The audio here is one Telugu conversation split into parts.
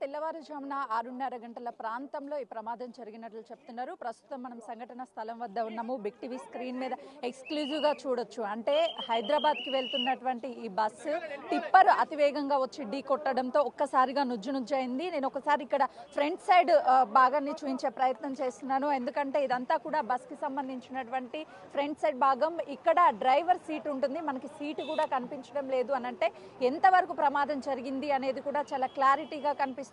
తెల్లవారుజామున 6:30 గంటల ప్రాంతంలో ఈ ప్రమాదం జరిగినట్లు చెప్తున్నారు. ప్రస్తుతం మనం సంఘటన స్థలం వద్ద ఉన్నాము. బిగ్ టీవీ స్క్రీన్ మీద ఎక్స్క్లూజివ్గా చూడొచ్చు. అంటే హైదరాబాద్కి వెళ్తున్నటువంటి ఈ బస్సు టిప్పర్ అతివేగంగా వచ్చి ఢీ కొట్టడంతో ఒక్కసారిగా నుజ్జునుజ్జయింది. నేను ఒకసారి ఇక్కడ ఫ్రంట్ సైడ్ భాగాన్ని చూపించే ప్రయత్నం చేస్తున్నాను. ఎందుకంటే ఇదంతా కూడా బస్కి సంబంధించినటువంటి ఫ్రంట్ సైడ్ భాగం. ఇక్కడ డ్రైవర్ సీట్ ఉంటుంది, మనకి సీటు కూడా కనిపించడం లేదు అని అంటే ఎంతవరకు ప్రమాదం జరిగింది అనేది కూడా చాలా క్లారిటీగా కనిపిస్తుంది.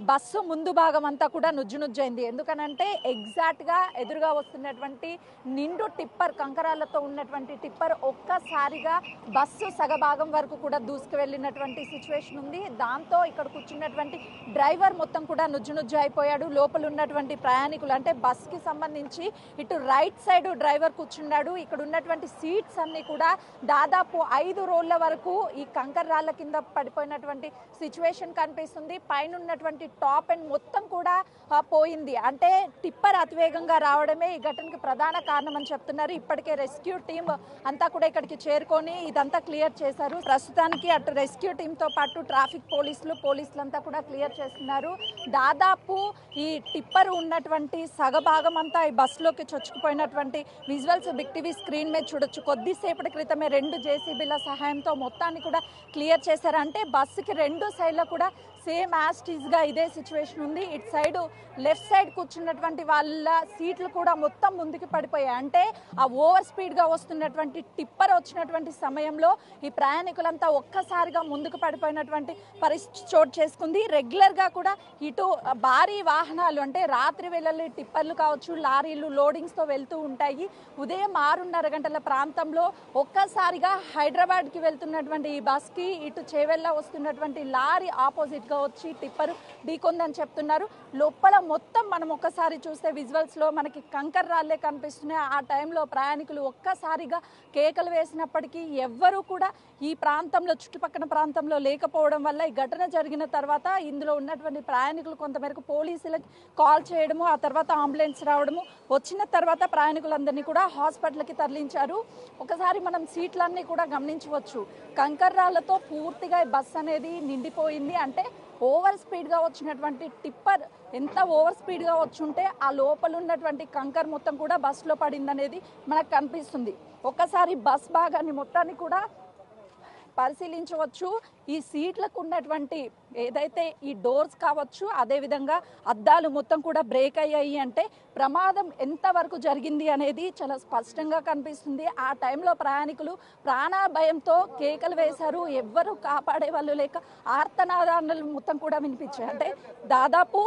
బస్సు ముందు భాగం అంతా కూడా నుజ్జునుజ్జైంది. ఎందుకనంటే ఎగ్జాక్ట్గా ఎదురుగా వస్తున్నటువంటి నిండు టిప్పర్, కంకరాలతో ఉన్నటువంటి టిప్పర్ ఒక్కసారిగా బస్సు సగభాగం వరకు కూడా దూసుకు వెళ్ళినటువంటి సిచ్యువేషన్ ఉంది. దాంతో ఇక్కడ కూర్చున్నటువంటి డ్రైవర్ మొత్తం కూడా నుజ్జునుజ్జు అయిపోయాడు. లోపల ఉన్నటువంటి ప్రయాణికులు అంటే బస్కి సంబంధించి ఇటు రైట్ సైడ్ డ్రైవర్ కూర్చున్నాడు. ఇక్కడ ఉన్నటువంటి సీట్స్ అన్ని కూడా దాదాపు 5 రోళ్ల వరకు ఈ కంకర రాళ్ల కింద పడిపోయినటువంటి సిచ్యువేషన్ కనిపిస్తుంది. పైన ఉన్నటువంటి టాప్ అండ్ మొత్తం కూడా పోయింది. అంటే టిప్పర్ అతివేగంగా రావడమే ఈ ఘటనకి ప్రధాన కారణం అని చెప్తున్నారు. ఇప్పటికే రెస్క్యూ టీమ్ అంతా కూడా ఇక్కడికి చేరుకొని ఇదంతా క్లియర్ చేశారు. ప్రస్తుతానికి అటు రెస్క్యూ టీంతో పాటు ట్రాఫిక్ పోలీసులంతా కూడా క్లియర్ చేస్తున్నారు. దాదాపు ఈ టిప్పర్ ఉన్నటువంటి సగభాగం అంతా ఈ బస్సులోకి చొచ్చుకుపోయినటువంటి విజువల్స్ బిగ్ టీవీ స్క్రీన్ మీద చూడొచ్చు. కొద్దిసేపటి క్రితమే 2 జేసీబీల సహాయంతో మొత్తాన్ని కూడా క్లియర్ చేశారు. అంటే బస్సుకి 2 సైడ్లో కూడా సేమ్ యాస్టీస్గా ఇదే సిచ్యువేషన్ ఉంది. ఇటు సైడ్ లెఫ్ట్ సైడ్ కూర్చున్నటువంటి వాళ్ళ సీట్లు కూడా మొత్తం ముందుకు పడిపోయాయి. అంటే ఆ ఓవర్ స్పీడ్గా వస్తున్నటువంటి టిప్పర్ వచ్చినటువంటి సమయంలో ఈ ప్రయాణికులంతా ఒక్కసారిగా ముందుకు పడిపోయినటువంటి పరిస్థితి చోటు చేసుకుంది. రెగ్యులర్గా కూడా ఇటు భారీ వాహనాలు అంటే రాత్రి వేళల్లో టిప్పర్లు కావచ్చు, లారీలు లోడింగ్స్తో వెళ్తూ ఉంటాయి. ఉదయం 6:30 గంటల ప్రాంతంలో ఒక్కసారిగా హైదరాబాద్కి వెళ్తున్నటువంటి ఈ బస్కి ఇటు చేవెళ్ళ వస్తున్నటువంటి లారీ ఆపోజిట్ వచ్చి టిప్పర్ ఢీకొందని చెప్తున్నారు. లోపల మొత్తం మనం ఒక్కసారి చూస్తే విజువల్స్ లో మనకి కంకర రాళ్లే కనిపిస్తున్నాయి. ఆ టైంలో ప్రయాణికులు ఒక్కసారిగా కేకలు వేసినప్పటికీ ఎవ్వరూ కూడా ఈ ప్రాంతంలో చుట్టుపక్కల ప్రాంతంలో లేకపోవడం వల్ల ఈ ఘటన జరిగిన తర్వాత ఇందులో ఉన్నటువంటి ప్రయాణికులు కొంతమేరకు పోలీసులకు కాల్ చేయడము, ఆ తర్వాత అంబులెన్స్ రావడము, వచ్చిన తర్వాత ప్రయాణికులందరినీ కూడా హాస్పిటల్కి తరలించారు. ఒకసారి మనం సీట్లన్నీ కూడా గమనించవచ్చు. కంకర రాళ్లతో పూర్తిగా బస్ అనేది నిండిపోయింది. అంటే ఓవర్ స్పీడ్గా వచ్చినటువంటి టిప్పర్ ఎంత ఓవర్ స్పీడ్గా వచ్చుంటే ఆ లోపల ఉన్నటువంటి కంకర్ మొత్తం కూడా బస్సులో పడింది అనేది మనకు కనిపిస్తుంది. ఒక్కసారి బస్ భాగాన్ని మొత్తాన్ని కూడా పరిశీలించవచ్చు. ఈ సీట్లకు ఉన్నటువంటి ఏదైతే ఈ డోర్స్ కావచ్చు, అదేవిధంగా అద్దాలు మొత్తం కూడా బ్రేక్ అయ్యాయి. అంటే ప్రమాదం ఎంతవరకు జరిగింది అనేది చాలా స్పష్టంగా కనిపిస్తుంది. ఆ టైంలో ప్రయాణికులు ప్రాణభయంతో కేకలు వేశారు. ఎవ్వరూ కాపాడే వాళ్ళు లేక ఆర్తనాదాలు మొత్తం కూడా వినిపించాయి. అంటే దాదాపు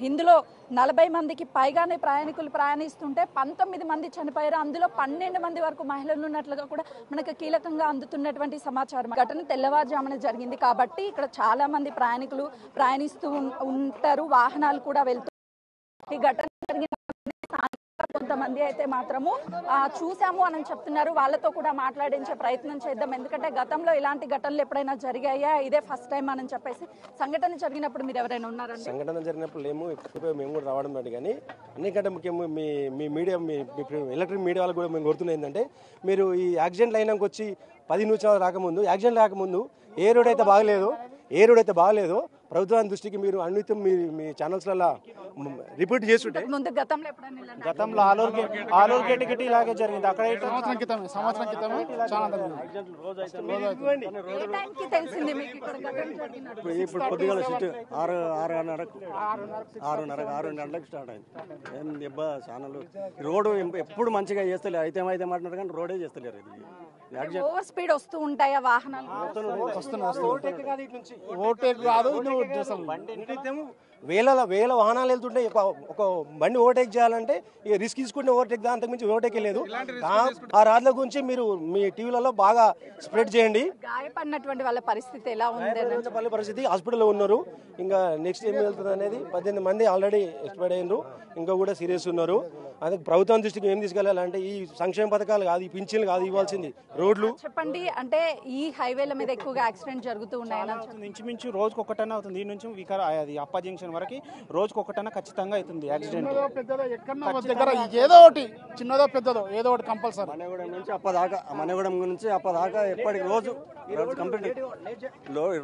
ఇందులో 40 మందికి పైగానే ప్రయాణికులు ప్రయాణిస్తుంటే 19 మంది చనిపోయారు. అందులో 12 మంది వరకు మహిళలు ఉన్నట్లుగా కూడా మనకు కీలకంగా అందుతున్నటువంటి సమాచారం. ఘటన తెల్లవారుజామున జరిగింది కాబట్టి ఇక్కడ చాలా మంది ప్రయాణికులు ప్రయాణిస్తూ ఉంటారు, వాహనాలు కూడా వెళ్తూ. ఈ ఘటన జరిగిన కొంతమంది అయితే మాత్రము చూసాము అని చెప్తున్నారు. వాళ్ళతో కూడా మాట్లాడించే ప్రయత్నం చేద్దాం. ఎందుకంటే గతంలో ఇలాంటి ఘటనలు ఎప్పుడైనా జరిగాయా, ఇదే ఫస్ట్ టైం అని చెప్పేసి. సంఘటన జరిగినప్పుడు మీరు ఎవరైనా ఉన్నారండి? సంఘటన జరిగినప్పుడు మేము కూడా రావడం లేదు. కానీ అన్నికంటే ముఖ్యంగా మీ మీడియా, మీ ఎలక్ట్రిక్ మీడియా వాళ్ళకి కూడా మేము కోరుతున్నది ఏంటంటే, మీరు ఈ యాక్సిడెంట్ లైన్కి వచ్చి 10 నిమిషాలు రాకముందు, యాక్సిడెంట్ రాకముందు ఏ రోడ్ అయితే బాగలేదో ప్రభుత్వాన్ని దృష్టికి మీరు అన్నితం మీ ఛానల్స్లలో రిపోర్ట్ చేస్తుంటే, గతంలో ఆలూరు గేట్ ఇలాగే జరిగింది. అక్కడ సంవత్సరం క్రితమే ఇప్పుడు కొద్దిగా 6:30 గంటలకు స్టార్ట్ అయింది. ఏం దెబ్బ ఛానల్ రోడ్డు ఎప్పుడు మంచిగా చేస్తలేరు. అయితే మాట్లాడారు కానీ రోడే చేస్తలేరు. ఇది ఓవర్ స్పీడ్ వస్తూ ఉంటాయా వాహనాలు? వేల వాహనాలు వెళ్తుంటే ఒక బండి ఓవర్టేక్ చేయాలంటే రిస్క్ తీసుకుంటే ఓవర్టేక్, అంతకుమించి ఓవర్టేక్ లేదు. ఆ రాడ్ల గురించి మీరు మీ టీవీలలో బాగా స్ప్రెడ్ చేయండి. గాయపడినటువంటి వాళ్ళ పరిస్థితి ఎలా ఉంది? వాళ్ళ పరిస్థితి హాస్పిటల్లో ఉన్నారు. ఇంకా నెక్స్ట్ ఏం వెళ్తుంది అనేది 18 మంది ఆల్రెడీ ఎక్స్పైర్డ్ అయినారు, ఇంకా కూడా సీరియస్ ఉన్నారు. అదే ప్రభుత్వం దృష్టికి ఏం తీసుకెళ్లాలంటే ఈ సంక్షేమ పథకాలు కాదు, ఈ పింఛన్లు కాదు ఇవ్వాల్సింది, రోడ్లు. చెప్పండి, అంటే ఈ హైవేల మీద ఎక్కువగా యాక్సిడెంట్ జరుగుతూ ఉన్నాయి. ఇంచుమించు రోజుకు ఒకటన్నా అవుతుంది. ఈ నుంచి అది అప్ప జంక్షన్ వరకు రోజుకు ఒకటన్నా ఖచ్చితంగా అవుతుంది యాక్సిడెంట్. ఏదో ఒకటి చిన్నదో పెద్దదో ఏదో ఒకటి కంపల్సరీ. మనగూడెం నుంచి అప్పదాకా ఎప్పటికి రోజు కంప్లీట్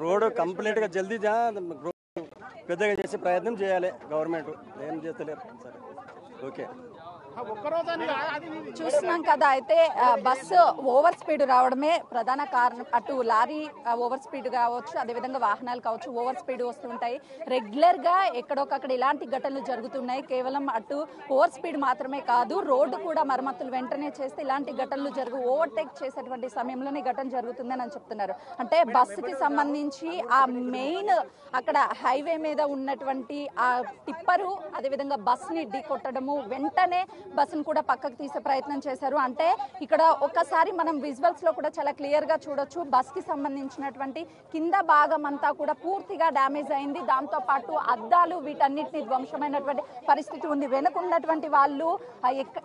రోడ్ కంప్లీట్ గా జల్దీ పెద్దగా చేసే ప్రయత్నం చేయాలి గవర్నమెంట్. ఏం చేస్తలేరు. సరే ఓకే. చూస్తున్నాం కదా. అయితే బస్సు ఓవర్ స్పీడ్ రావడమే ప్రధాన కారణం. అటు లారీ ఓవర్ స్పీడ్ కావచ్చు, అదేవిధంగా వాహనాలు కావచ్చు ఓవర్ స్పీడ్ వస్తుంటాయి. రెగ్యులర్ గా ఎక్కడొకక్కడ ఇలాంటి ఘటనలు జరుగుతున్నాయి. కేవలం అటు ఓవర్ స్పీడ్ మాత్రమే కాదు, రోడ్డు కూడా మరమ్మతులు వెంటనే చేస్తే ఇలాంటి ఘటనలు ఓవర్టేక్ చేసేటువంటి సమయంలోనే ఘటన జరుగుతుందని అని చెప్తున్నారు. అంటే బస్సుకి సంబంధించి ఆ మెయిన్ అక్కడ హైవే మీద ఉన్నటువంటి ఆ టిప్పరు అదేవిధంగా బస్ ని ఢీ కొట్టడము, వెంటనే బస్సును కూడా పక్కకు తీసే ప్రయత్నం చేశారు. అంటే ఇక్కడ ఒకసారి మనం విజువల్స్ లో కూడా చాలా క్లియర్ గా చూడొచ్చు. బస్ కి సంబంధించినటువంటి కింద భాగం అంతా కూడా పూర్తిగా డ్యామేజ్ అయింది. దాంతో పాటు అద్దాలు వీటన్నిటిని ధ్వంసమైనటువంటి పరిస్థితి ఉంది. వెనుకున్నటువంటి వాళ్ళు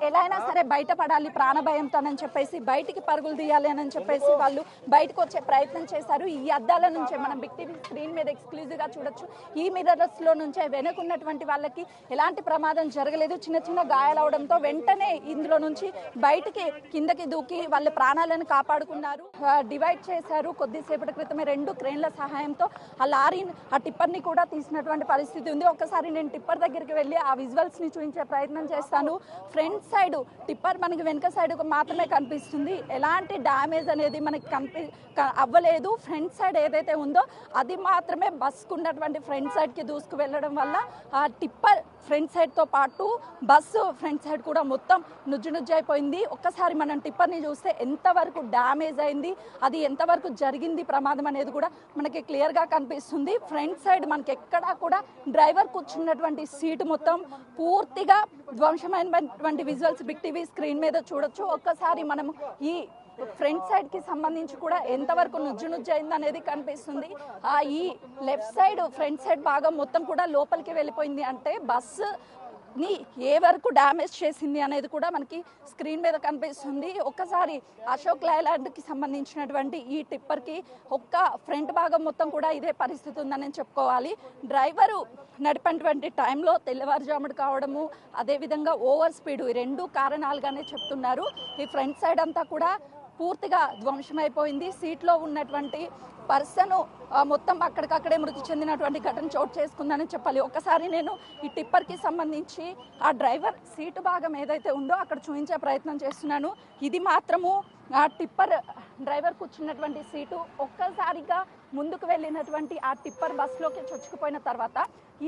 ఎలా అయినా సరే బయటపడాలి ప్రాణభయంతోనని చెప్పేసి బయటికి పరుగులు తీయాలి అని చెప్పేసి వాళ్ళు బయటకు వచ్చే ప్రయత్నం చేశారు. ఈ అద్దాల నుంచే మనం బిగ్ టీవీ స్క్రీన్ మీద ఎక్స్క్లూజివ్ గా చూడొచ్చు. ఈ మిర్రర్స్ లో నుంచే వెనుకున్నటువంటి వాళ్ళకి ఎలాంటి ప్రమాదం జరగలేదు. చిన్న చిన్న గాయాలవడంతో వెంటనే ఇందులో నుంచి బయటికి కిందకి దూకి వాళ్ళ ప్రాణాలను కాపాడుకున్నారు. డివైడ్ చేశారు. కొద్దిసేపటి క్రితమే 2 క్రేన్ల సహాయంతో ఆ లారీని ఆ టిప్పర్ ని కూడా తీసినటువంటి పరిస్థితి ఉంది. ఒక్కసారి నేను టిప్పర్ దగ్గరికి వెళ్ళి ఆ విజువల్స్ ని చూపించే ప్రయత్నం చేస్తాను. ఫ్రంట్ సైడ్ టిప్పర్ మనకి వెనక సైడ్ మాత్రమే కనిపిస్తుంది. ఎలాంటి డ్యామేజ్ అనేది మనకి అవ్వలేదు. ఫ్రంట్ సైడ్ ఏదైతే ఉందో అది మాత్రమే బస్కు ఉన్నటువంటి ఫ్రంట్ సైడ్ కి దూసుకు వెళ్ళడం వల్ల ఆ టిప్పర్ ఫ్రంట్ సైడ్ తో పాటు బస్సు ఫ్రంట్ సైడ్ కూడా మొత్తం నుజ్జు అయిపోయింది. ఒక్కసారి మనం టిప్పర్ ని చూస్తే ఎంతవరకు డ్యామేజ్ అయింది, అది ఎంతవరకు జరిగింది ప్రమాదం అనేది కూడా మనకి క్లియర్ గా కనిపిస్తుంది. ఫ్రంట్ సైడ్ మనకి ఎక్కడా కూడా డ్రైవర్ కూర్చున్నటువంటి సీటు మొత్తం పూర్తిగా ధ్వంసమైనటువంటి విజువల్స్ బిగ్ టీవీ స్క్రీన్ మీద చూడొచ్చు. ఒక్కసారి మనం ఈ ఫ్రంట్ సైడ్ కి సంబంధించి కూడా ఎంతవరకు నుజ్జు అయింది అనేది కనిపిస్తుంది. ఈ లెఫ్ట్ సైడ్ ఫ్రంట్ సైడ్ భాగం మొత్తం కూడా లోపలికి వెళ్ళిపోయింది. అంటే బస్సు ని ఏ వరకు డ్యామేజ్ చేసింది అనేది కూడా మనకి స్క్రీన్ మీద కనిపిస్తుంది. ఒక్కసారి అశోక్ లైలాండ్ కి సంబంధించినటువంటి ఈ టిప్పర్ కి ఒక్క ఫ్రంట్ భాగం మొత్తం కూడా ఇదే పరిస్థితి ఉందని చెప్పుకోవాలి. డ్రైవరు నడిపినటువంటి టైంలో తెల్లవారుజాముడు కావడము, అదేవిధంగా ఓవర్ స్పీడ్, ఈ 2 కారణాలుగానే చెప్తున్నారు. ఈ ఫ్రంట్ సైడ్ అంతా కూడా పూర్తిగా ధ్వంసమైపోయింది. సీట్లో ఉన్నటువంటి పర్సన్ మొత్తం అక్కడికక్కడే మృతి చెందినటువంటి ఘటన చోటు చేసుకుందని చెప్పాలి. ఒకసారి నేను ఈ టిప్పర్ కి సంబంధించి ఆ డ్రైవర్ సీటు భాగం ఏదైతే ఉందో అక్కడ చూపించే ప్రయత్నం చేస్తున్నాను. ఇది మాత్రము ఆ టిప్పర్ డ్రైవర్ కూర్చున్నటువంటి సీటు. ఒక్కసారిగా ముందుకు వెళ్ళినటువంటి ఆ టిప్పర్ బస్సులోకి చొచ్చుకుపోయిన తర్వాత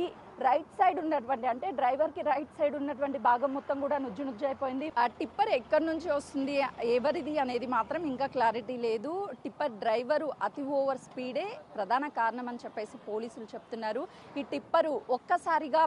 ఈ రైట్ సైడ్ ఉన్నటువంటి, అంటే డ్రైవర్ కి రైట్ సైడ్ ఉన్నటువంటి భాగం మొత్తం కూడా నుజ్జు అయిపోయింది. ఆ టిప్పర్ ఎక్కడి నుంచి వస్తుంది, ఎవరిది అనేది మాత్రం ఇంకా క్లారిటీ లేదు. టిప్పర్ డ్రైవరు అతి ఓవర్ స్పీడే ప్రధాన కారణం అని చెప్పేసి పోలీసులు చెప్తున్నారు. ఈ టిప్పరు ఒక్కసారిగా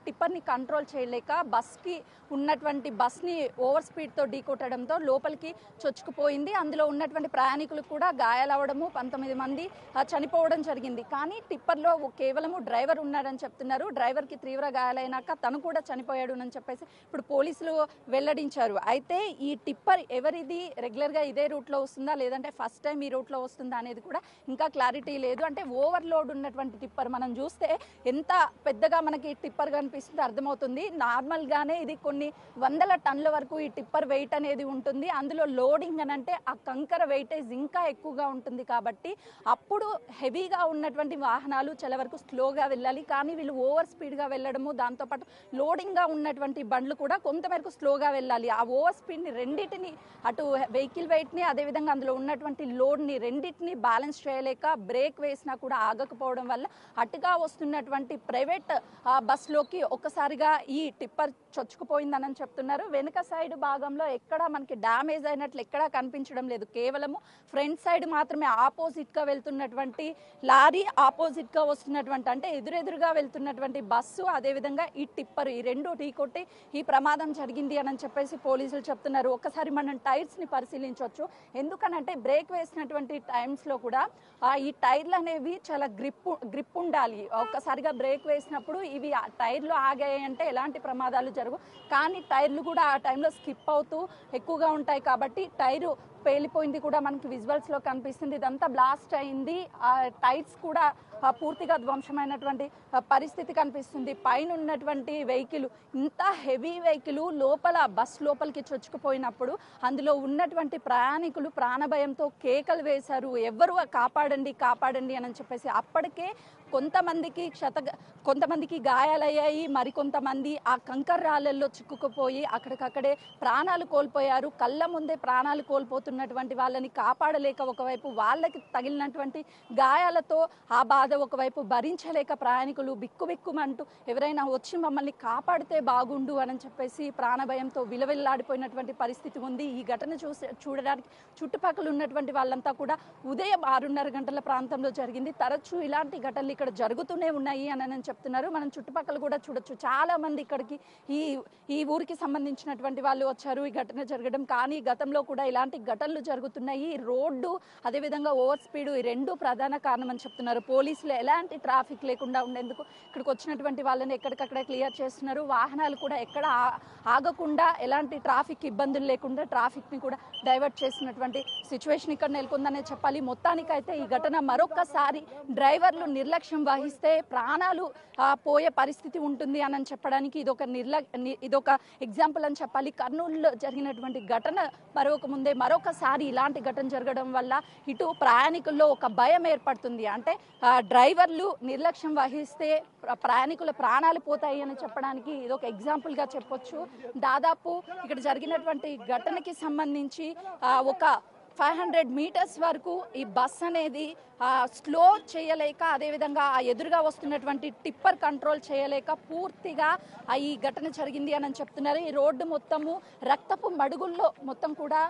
టిప్పర్ ని కంట్రోల్ చేయలేక బస్కి ఉన్నటువంటి బస్ని ఓవర్ స్పీడ్తో ఢీకొట్టడంతో లోపలికి చొచ్చుకుపోయింది. అందులో ఉన్నటువంటి ప్రయాణికులకు కూడా గాయాలవడము, 19 మంది చనిపోవడం జరిగింది. కానీ టిప్పర్లో కేవలము డ్రైవర్ ఉన్నాడని చెప్తున్నారు. డ్రైవర్కి తీవ్ర గాయాలైనాక తను కూడా చనిపోయాడు అని చెప్పేసి ఇప్పుడు పోలీసులు వెల్లడించారు. అయితే ఈ టిప్పర్ ఎవరిది, రెగ్యులర్గా ఇదే రూట్లో వస్తుందా లేదంటే ఫస్ట్ టైం ఈ రూట్లో వస్తుందా అనేది కూడా ఇంకా క్లారిటీ లేదు. అంటే ఓవర్లోడ్ ఉన్నటువంటి టిప్పర్ మనం చూస్తే ఎంత పెద్దగా మనకి టిప్పర్ కనిపిస్తుందో అర్థమవుతుంది. నార్మల్గానే ఇది కొన్ని వందల టన్నుల వరకు ఈ టిప్పర్ వెయిట్ అనేది ఉంటుంది. అందులో లోడింగ్ అని అంటే ఆ కంకర వెయిటేజ్ ఇంకా ఎక్కువగా ఉంటుంది. కాబట్టి అప్పుడు హెవీగా ఉన్నటువంటి వాహనాలు చాలా వరకు స్లోగా వెళ్ళాలి. కానీ వీళ్ళు ఓవర్ స్పీడ్గా వెళ్ళడము, దాంతోపాటు లోడింగ్గా ఉన్నటువంటి బండ్లు కూడా కొంతమేరకు స్లోగా వెళ్ళాలి. ఆ ఓవర్ స్పీడ్ని రెండింటిని, అటు వెహికల్ వెయిట్ని అదేవిధంగా అందులో ఉన్నటువంటి లోడ్ని రెండింటిని బ్యాలెన్స్ చేయలేక బ్రేక్ వేసినా కూడా ఆగకపోవడం వల్ల అటుగా వస్తున్నటువంటి ప్రైవేట్ బస్లోకి ఒక్కసారిగా ఈ టిప్పర్ చొచ్చుకుపోయిందని చెప్తున్నారు. వెనుక సైడ్ భాగంలో ఎక్కడా మనకి డ్యామేజ్ అయినట్లు ఎక్కడా కనిపించడం లేదు. కేవలము ఫ్రంట్ సైడ్ మాత్రమే ఆపోజిట్గా వెళ్తున్నటువంటి లారీ, ఆపోజిట్గా వస్తున్నటువంటి అంటే ఎదురెదురుగా వెళ్తున్నటువంటి బస్సు, అదేవిధంగా ఈ టిప్పర్, ఈ 2 ఢీకొట్టి ఈ ప్రమాదం జరిగింది అని చెప్పేసి పోలీసులు చెప్తున్నారు. ఒక్కసారి మనం టైర్స్ని పరిశీలించవచ్చు. ఎందుకనంటే బ్రేక్ వేసినటువంటి టైమ్స్లో కూడా ఈ టైర్లు అనేవి చాలా గ్రిప్ ఉండాలి. ఒక్కసారిగా బ్రేక్ వేసినప్పుడు ఇవి టైర్లు ఆగాయి అంటే ఎలాంటి ప్రమాదాలు జరుగు. కానీ టైర్లు కూడా ఆ టైంలో స్కిప్ అవుతూ ఎక్కువగా ఉంటాయి. కాబట్టి టైరు పేలిపోయింది కూడా మనకి విజువల్స్లో కనిపిస్తుంది. ఇదంతా బ్లాస్ట్ అయింది. ఆ టైర్స్ కూడా పూర్తిగా ధ్వంసమైనటువంటి పరిస్థితి కనిపిస్తుంది. పైన ఉన్నటువంటి వెహికల్, ఇంత హెవీ వెహికల్ లోపల బస్ లోపలికి చొచ్చుకుపోయినప్పుడు అందులో ఉన్నటువంటి ప్రయాణికులు ప్రాణభయంతో కేకలు వేశారు, ఎవరు కాపాడండి కాపాడండి అని చెప్పేసి. అప్పటికే కొంతమందికి గాయాలయ్యాయి, మరికొంతమంది ఆ కంకర రాళ్ళల్లో చిక్కుకుపోయి అక్కడికక్కడే ప్రాణాలు కోల్పోయారు. కళ్ళ ముందే ప్రాణాలు కోల్పోతున్నటువంటి వాళ్ళని కాపాడలేక ఒకవైపు వాళ్ళకి తగిలినటువంటి గాయాలతో ఆ బాధ ఒకవైపు భరించలేక ప్రయాణికులు బిక్కుబిక్కుమంటూ ఎవరైనా వచ్చి మమ్మల్ని కాపాడితే బాగుండు అని చెప్పేసి ప్రాణభయంతో విలవిల్లాడిపోయినటువంటి పరిస్థితి ఉంది. ఈ ఘటన చూడడానికి చుట్టుపక్కల ఉన్నటువంటి వాళ్ళంతా కూడా ఉదయం 6:30 గంటల ప్రాంతంలో జరిగింది. తరచూ ఇలాంటి ఘటనలు ఇక్కడ జరుగుతూనే ఉన్నాయి అని చెప్తున్నారు. మనం చుట్టుపక్కల కూడా చూడొచ్చు, చాలా మంది ఇక్కడికి ఈ ఊరికి సంబంధించినటువంటి వాళ్ళు వచ్చారు ఈ ఘటన జరగడం. కానీ గతంలో కూడా ఇలాంటి ఘటనలు జరుగుతున్నాయి. రోడ్డు అదేవిధంగా ఓవర్ స్పీడ్, ఈ రెండు ప్రధాన కారణం అని చెప్తున్నారు. పోలీసులు ఎలాంటి ట్రాఫిక్ లేకుండా ఉండేందుకు ఇక్కడికి వచ్చినటువంటి వాళ్ళని ఎక్కడికక్కడ క్లియర్ చేస్తున్నారు. వాహనాలు కూడా ఎక్కడ ఆగకుండా ఎలాంటి ట్రాఫిక్ ఇబ్బందులు లేకుండా ట్రాఫిక్ని కూడా డైవర్ట్ చేసినటువంటి సిచ్యువేషన్ ఇక్కడ నెలకొందనే చెప్పాలి. మొత్తానికైతే ఈ ఘటన మరొకసారి డ్రైవర్లు నిర్లక్ష్యం వహిస్తే ప్రాణాలు పోయే పరిస్థితి ఉంటుంది అని చెప్పడానికి ఇదొక ఎగ్జాంపుల్ అని చెప్పాలి. కర్నూలులో జరిగినటువంటి ఘటన మరొకసారి ఇలాంటి ఘటన జరగడం వల్ల ఇటు ప్రయాణికుల్లో ఒక భయం ఏర్పడుతుంది. అంటే డ్రైవర్లు నిర్లక్ష్యం వహిస్తే ప్రయాణికుల ప్రాణాలు పోతాయి అని చెప్పడానికి ఇదొక ఎగ్జాంపుల్గా చెప్పొచ్చు. దాదాపు ఇక్కడ జరిగినటువంటి ఘటనకి సంబంధించి ఒక 500 మీటర్స్ వరకు ఈ బస్ అనేది స్లో చేయలేక, అదేవిధంగా ఆ ఎదురుగా వస్తున్నటువంటి టిప్పర్ కంట్రోల్ చేయలేక పూర్తిగా ఈ ఘటన జరిగింది అని చెప్తున్నారు. ఈ రోడ్డు మొత్తము రక్తపు మడుగుల్లో మొత్తం కూడా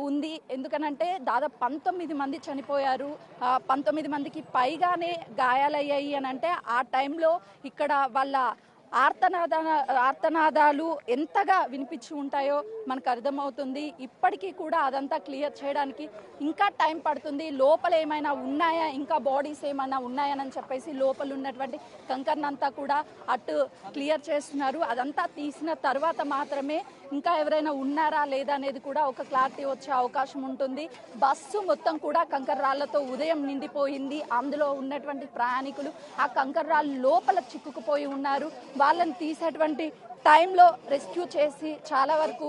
ఉంది. ఎందుకనంటే దాదాపు 19 మంది చనిపోయారు, 19 మందికి పైగానే గాయాలయ్యాయి అని అంటే ఆ టైంలో ఇక్కడ వాళ్ళ ఆర్తనాదాలు ఎంతగా వినిపించి ఉంటాయో మనకు అర్థమవుతుంది. ఇప్పటికీ కూడా అదంతా క్లియర్ చేయడానికి ఇంకా టైం పడుతుంది. లోపల ఏమైనా ఉన్నాయా, ఇంకా బాడీస్ ఏమైనా ఉన్నాయని చెప్పేసి లోపల ఉన్నటువంటి కంకర్నంతా కూడా అటు క్లియర్ చేస్తున్నారు. అదంతా తీసిన తర్వాత మాత్రమే ఇంకా ఎవరైనా ఉన్నారా లేదా అనేది కూడా ఒక క్లారిటీ వచ్చే అవకాశం ఉంటుంది. బస్సు మొత్తం కూడా కంకర రాళ్లతో ఉదయం నిండిపోయింది. అందులో ఉన్నటువంటి ప్రయాణికులు ఆ కంకర రాళ్ళు లోపల చిక్కుకుపోయి ఉన్నారు. వాళ్ళని తీసేటువంటి టైంలో రెస్క్యూ చేసి చాలా వరకు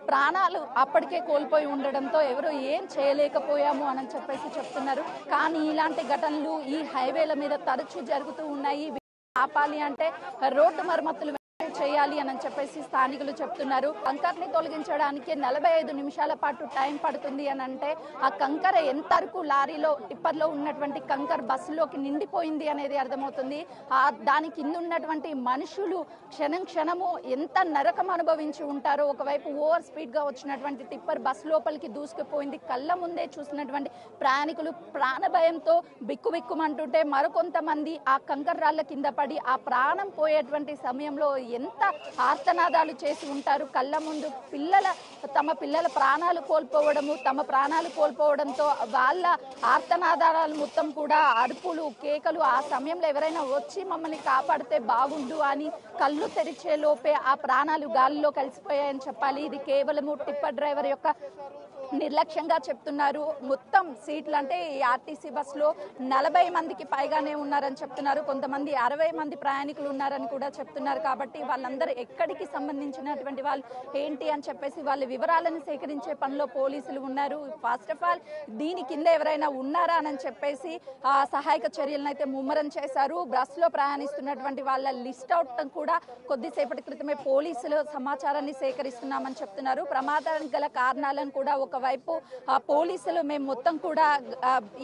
ప్రాణాలు అప్పటికే కోల్పోయి ఉండడంతో ఎవరు ఏం చేయలేకపోయాము అని చెప్పేసి చెప్తున్నారు. కానీ ఇలాంటి ఘటనలు ఈ హైవేల మీద తరచూ జరుగుతూ ఉన్నాయి. ఆపాలి అంటే రోడ్డు మరమ్మతులు చేయాలి అని చెప్పేసి స్థానికులు చెప్తున్నారు. కంకర్ని తొలగించడానికి 45 నిమిషాల పాటు టైం పడుతుంది అని అంటే ఆ కంకర ఎంతవరకు లారీలో టిప్పర్లో ఉన్నటువంటి కంకర్ బస్సులోకి నిండిపోయింది అనేది అర్థమవుతుంది. దాని కింద ఉన్నటువంటి మనుషులు క్షణము ఎంత నరకం అనుభవించి ఉంటారో. ఒకవైపు ఓవర్ స్పీడ్ గా వచ్చినటువంటి టిప్పర్ బస్సు లోపలికి దూసుకుపోయింది. కళ్ళ ముందే చూసినటువంటి ప్రయాణికులు ప్రాణభయంతో బిక్కుబిక్కుమంటుంటే మరికొంతమంది ఆ కంకర రాళ్ల కింద పడి ఆ ప్రాణం పోయేటువంటి సమయంలో ఎంత ఆర్తనాదాలు చేసి ఉంటారు. కళ్ళ ముందు తమ పిల్లల ప్రాణాలు కోల్పోవడంతో వాళ్ళ ఆర్తనాదాలు మొత్తం కూడా అరుపులు, కేకలు. ఆ సమయంలో ఎవరైనా వచ్చి మమ్మల్ని కాపాడితే బాగుండు అని కళ్ళు తెరిచే లోపే ఆ ప్రాణాలు గాలిలో కలిసిపోయాయని చెప్పాలి. ఇది కేవలము టిప్పర్ డ్రైవర్ యొక్క నిర్లక్ష్యంగా చెప్తున్నారు. మొత్తం సీట్లు అంటే ఈ ఆర్టీసీ బస్సులో 40 మందికి పైగానే ఉన్నారని చెప్తున్నారు. కొంతమంది 60 మంది ప్రయాణికులు ఉన్నారని కూడా చెప్తున్నారు. కాబట్టి వాళ్ళందరూ ఎక్కడికి సంబంధించినటువంటి వాళ్ళు ఏంటి అని చెప్పేసి వాళ్ళ వివరాలను సేకరించే పనిలో పోలీసులు ఉన్నారు. ఫస్ట్ ఆఫ్ ఆల్ దీని కింద ఎవరైనా ఉన్నారా అని చెప్పేసి సహాయక చర్యలను అయితే ముమ్మరం చేశారు. బస్సులో ప్రయాణిస్తున్నటువంటి వాళ్ళ లిస్ట్ అవుట్ కూడా కొద్దిసేపటి క్రితమే పోలీసులు సమాచారాన్ని సేకరిస్తున్నామని చెప్తున్నారు. ప్రమాదానికి గల కారణాలను కూడా ఒకవైపు పోలీసులు మేము మొత్తం కూడా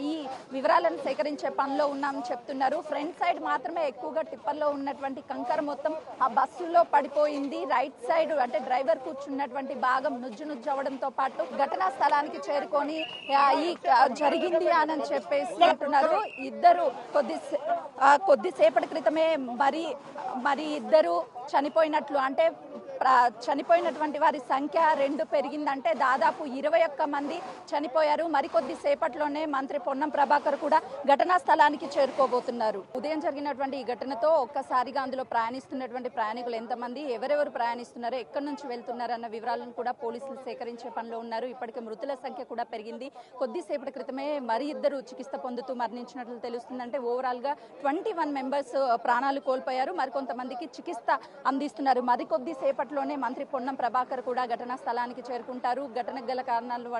ఈ వివరాలను సేకరించే పనిలో ఉన్నామని చెప్తున్నారు. ఫ్రంట్ సైడ్ మాత్రమే ఎక్కువగా టిప్పర్లో ఉన్నటువంటి కంకర మొత్తం ఆ బస్సులో పడిపోయింది. రైట్ సైడ్ అంటే డ్రైవర్ కూర్చున్నటువంటి భాగం నుజ్జు అవ్వడంతో పాటు ఘటనా స్థలానికి చేరుకొని ఈ జరిగింది అని చెప్పేసి అంటున్నారు. ఇద్దరు కొద్దిసేపటి క్రితమే మరి ఇద్దరు చనిపోయినట్లు, అంటే చనిపోయినటువంటి వారి సంఖ్య 2 పెరిగిందంటే దాదాపు 21 మంది చనిపోయారు. మరికొద్ది సేపట్లోనే మంత్రి పొన్నం ప్రభాకర్ కూడా ఘటనా స్థలానికి చేరుకోబోతున్నారు. ఉదయం జరిగినటువంటి ఈ ఘటనతో ఒక్కసారిగా అందులో ప్రయాణిస్తున్నటువంటి ప్రయాణికులు ఎంతమంది, ఎవరెవరు ప్రయాణిస్తున్నారో, ఎక్కడి నుంచి వెళ్తున్నారు అన్న వివరాలను కూడా పోలీసులు సేకరించే పనిలో ఉన్నారు. ఇప్పటికే మృతుల సంఖ్య కూడా పెరిగింది. కొద్దిసేపటి క్రితమే మరి 2 చికిత్స పొందుతూ మరణించినట్లు తెలుస్తుందంటే ఓవరాల్ గా 21 మెంబర్స్ ప్రాణాలు కోల్పోయారు. మరికొంతమందికి చికిత్స అందిస్తున్నారు. మరికొద్ది సేపట్లోనే మంత్రి పొన్నం ప్రభాకర్ కూడా ఘటనా స్థలానికి చేరుకుంటారు. ఘటనకు గల కారణాలు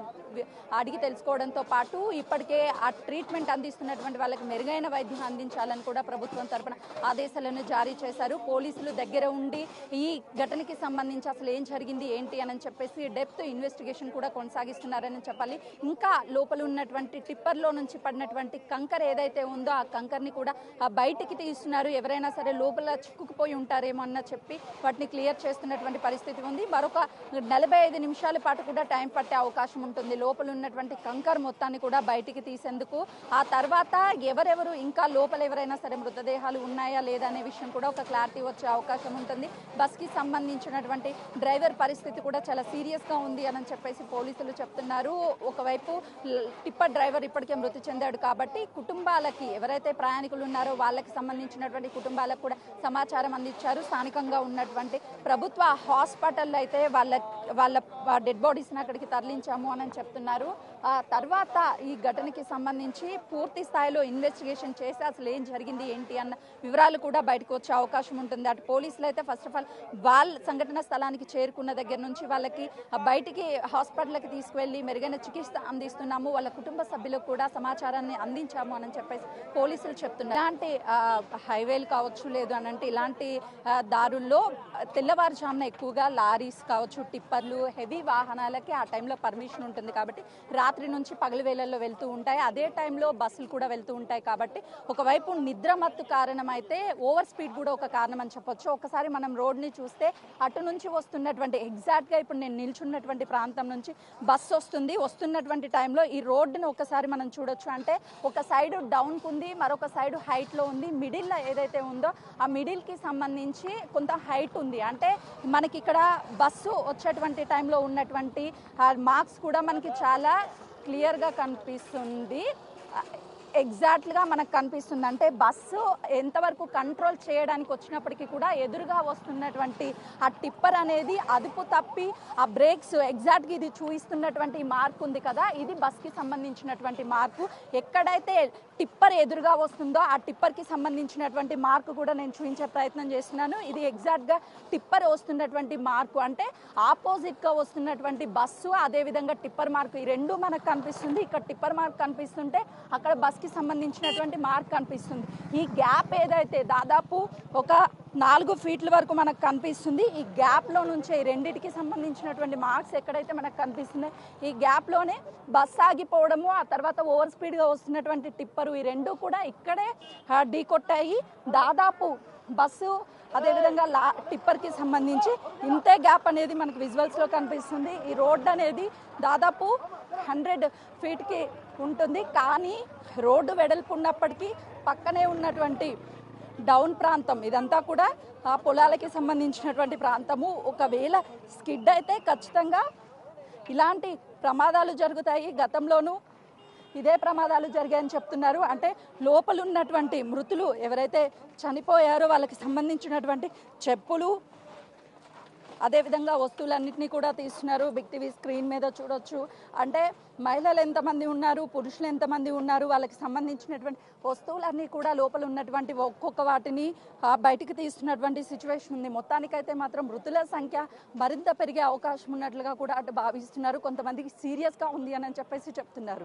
అడిగి తెలుసుకోవడంతో పాటు ఇప్పటికే ఆ ట్రీట్మెంట్ అందిస్తున్నటువంటి వాళ్ళకి మెరుగైన వైద్యం అందించాలని కూడా ప్రభుత్వం తరపున ఆదేశాలను జారీ చేశారు. పోలీసులు దగ్గర ఉండి ఈ ఘటనకి సంబంధించి అసలు ఏం జరిగింది ఏంటి అని చెప్పేసి డెప్త్ ఇన్వెస్టిగేషన్ కూడా కొనసాగిస్తున్నారని చెప్పాలి. ఇంకా లోపల ఉన్నటువంటి టిప్పర్లో నుంచి పడినటువంటి కంకర్ ఏదైతే ఉందో ఆ కంకర్ని కూడా బయటికి తీస్తున్నారు. ఎవరైనా సరే లోపల చిక్కుకుపోయి ఉంటారేమో అన్న చెప్పి వాటిని క్లియర్ చేస్తున్నటువంటి పరిస్థితి ఉంది. మరొక 45 నిమిషాల పాటు కూడా టైం పట్టే అవకాశం ఉంటుంది లోపల ఉన్నటువంటి కంకర్ మొత్తాన్ని కూడా బయటికి తీసేందుకు. ఆ తర్వాత ఎవరెవరు ఇంకా లోపల ఎవరైనా సరే మృతదేహాలు ఉన్నాయా లేదా అనే విషయం కూడా ఒక క్లారిటీ వచ్చే అవకాశం ఉంటుంది. బస్కి సంబంధించినటువంటి డ్రైవర్ పరిస్థితి కూడా చాలా సీరియస్గా ఉంది అని చెప్పేసి పోలీసులు చెప్తున్నారు. ఒకవైపు టిప్పర్ డ్రైవర్ ఇప్పటికే మృతి చెందాడు కాబట్టి కుటుంబాలకి, ఎవరైతే ప్రయాణికులు ఉన్నారో వాళ్ళకి సంబంధించినటువంటి కుటుంబాలకు కూడా సమాచారం అందించారు. స్థానికంగా ఉన్నటువంటి ప్రభుత్వ హాస్పిటల్లో అయితే వాళ్ళ డెడ్ బాడీస్ని అక్కడికి తరలించాము అని చెప్తున్నారు. ఆ తర్వాత ఈ ఘటనకి సంబంధించి పూర్తి స్థాయిలో ఇన్వెస్టిగేషన్ చేసి అసలు ఏం జరిగింది ఏంటి అన్న వివరాలు కూడా బయటకు వచ్చే అవకాశం ఉంటుంది. అటు పోలీసులు అయితే ఫస్ట్ ఆఫ్ ఆల్ వాళ్ళ సంఘటన స్థలానికి చేరుకున్న దగ్గర నుంచి వాళ్ళకి బయటికి హాస్పిటల్కి తీసుకువెళ్ళి మెరుగైన చికిత్స అందిస్తున్నాము, వాళ్ళ కుటుంబ సభ్యులకు కూడా సమాచారాన్ని అందించాము అని చెప్పేసి పోలీసులు చెప్తున్నారు. ఇలాంటి హైవేలు కావచ్చు, లేదు అని అంటే ఇలాంటి దారుల్లో తెల్లవారుజామున ఎక్కువగా లారీస్ కావచ్చు, టిప్పర్లు, హెవీ వాహనాలకి ఆ టైంలో పర్మిషన్ ఉంటుంది కాబట్టి రాత్రి నుంచి పగలు వేళల్లో వెళ్తూ ఉంటాయి. అదే టైంలో బస్సులు కూడా వెళ్తూ ఉంటాయి కాబట్టి ఒకవైపు నిద్రమత్తు కారణం అయితే ఓవర్ స్పీడ్ కూడా ఒక కారణం అని చెప్పొచ్చు. ఒకసారి మనం రోడ్ని చూస్తే అటు నుంచి వస్తున్నటువంటి ఎగ్జాక్ట్గా ఇప్పుడు నేను నిల్చున్నటువంటి ప్రాంతం నుంచి బస్సు వస్తున్నటువంటి టైంలో ఈ రోడ్డును ఒకసారి మనం చూడొచ్చు. అంటే ఒక సైడ్ డౌన్కు ఉంది, మరొక సైడ్ హైట్లో ఉంది. మిడిల్లో ఏదైతే ఉందో ఆ మిడిల్కి సంబంధించి కొంత హైట్ ఉంది. అంటే మనకి ఇక్కడ బస్సు వచ్చేటువంటి టైంలో ఉన్నటువంటి మార్క్స్ కూడా మనకి చాలా క్లియర్గా కనిపిస్తుంది. ఎగ్జాక్ట్గా మనకు కనిపిస్తుంది. అంటే బస్సు ఎంతవరకు కంట్రోల్ చేయడానికి వచ్చినప్పటికీ కూడా ఎదురుగా వస్తున్నటువంటి ఆ టిప్పర్ అనేది అదుపు తప్పి ఆ బ్రేక్స్ ఎగ్జాక్ట్గా ఇది చూపిస్తున్నటువంటి మార్క్ ఉంది కదా, ఇది బస్కి సంబంధించినటువంటి మార్కు. ఎక్కడైతే టిప్పర్ ఎదురుగా వస్తుందో ఆ టిప్పర్కి సంబంధించినటువంటి మార్కు కూడా నేను చూపించే ప్రయత్నం చేస్తున్నాను. ఇది ఎగ్జాక్ట్గా టిప్పర్ వస్తున్నటువంటి మార్కు. అంటే ఆపోజిట్గా వస్తున్నటువంటి బస్సు, అదేవిధంగా టిప్పర్ మార్కు, ఈ రెండు మనకు కనిపిస్తుంది. ఇక్కడ టిప్పర్ మార్క్ కనిపిస్తుంటే అక్కడ బస్కి సంబంధించినటువంటి మార్క్ కనిపిస్తుంది. ఈ గ్యాప్ ఏదైతే దాదాపు ఒక 4 ఫీట్ల వరకు మనకు కనిపిస్తుంది. ఈ గ్యాప్లో నుంచే ఈ రెండింటికి సంబంధించినటువంటి మార్క్స్ ఎక్కడైతే మనకు కనిపిస్తుంది, ఈ గ్యాప్లోనే బస్సు ఆగిపోవడము, ఆ తర్వాత ఓవర్ స్పీడ్గా వస్తున్నటువంటి టిప్పరు, ఈ రెండు కూడా ఇక్కడే ఢీకొట్టాయి. దాదాపు బస్సు అదేవిధంగా టిప్పర్కి సంబంధించి ఇంతే గ్యాప్ అనేది మనకు విజువల్స్లో కనిపిస్తుంది. ఈ రోడ్డు అనేది దాదాపు 100 ఫీట్కి ఉంటుంది. కానీ రోడ్డు వెడల్పు ఉన్నప్పటికీ పక్కనే ఉన్నటువంటి డౌన్ ప్రాంతం ఇదంతా కూడా ఆ పొలాలకి సంబంధించినటువంటి ప్రాంతము. ఒకవేళ స్కిడ్ అయితే ఖచ్చితంగా ఇలాంటి ప్రమాదాలు జరుగుతాయి. గతంలోనూ ఇదే ప్రమాదాలు జరిగాయని చెప్తున్నారు. అంటే లోపల ఉన్నటువంటి మృతులు ఎవరైతే చనిపోయారో వాళ్ళకి సంబంధించినటువంటి చెప్పులు, అదేవిధంగా వస్తువులన్నింటినీ కూడా తీస్తున్నారు. బిగ్ టీవీ స్క్రీన్ మీద చూడొచ్చు. అంటే మహిళలు ఎంతమంది ఉన్నారు, పురుషులు ఎంతమంది ఉన్నారు, వాళ్ళకి సంబంధించినటువంటి వస్తువులన్నీ కూడా లోపల ఉన్నటువంటి ఒక్కొక్క వాటిని బయటికి తీస్తున్నటువంటి సిచ్యువేషన్ ఉంది. మొత్తానికైతే మాత్రం మృతుల సంఖ్య మరింత పెరిగే అవకాశం ఉన్నట్లుగా కూడా అటు భావిస్తున్నారు. కొంతమందికి సీరియస్గా ఉంది అని చెప్పేసి చెప్తున్నారు.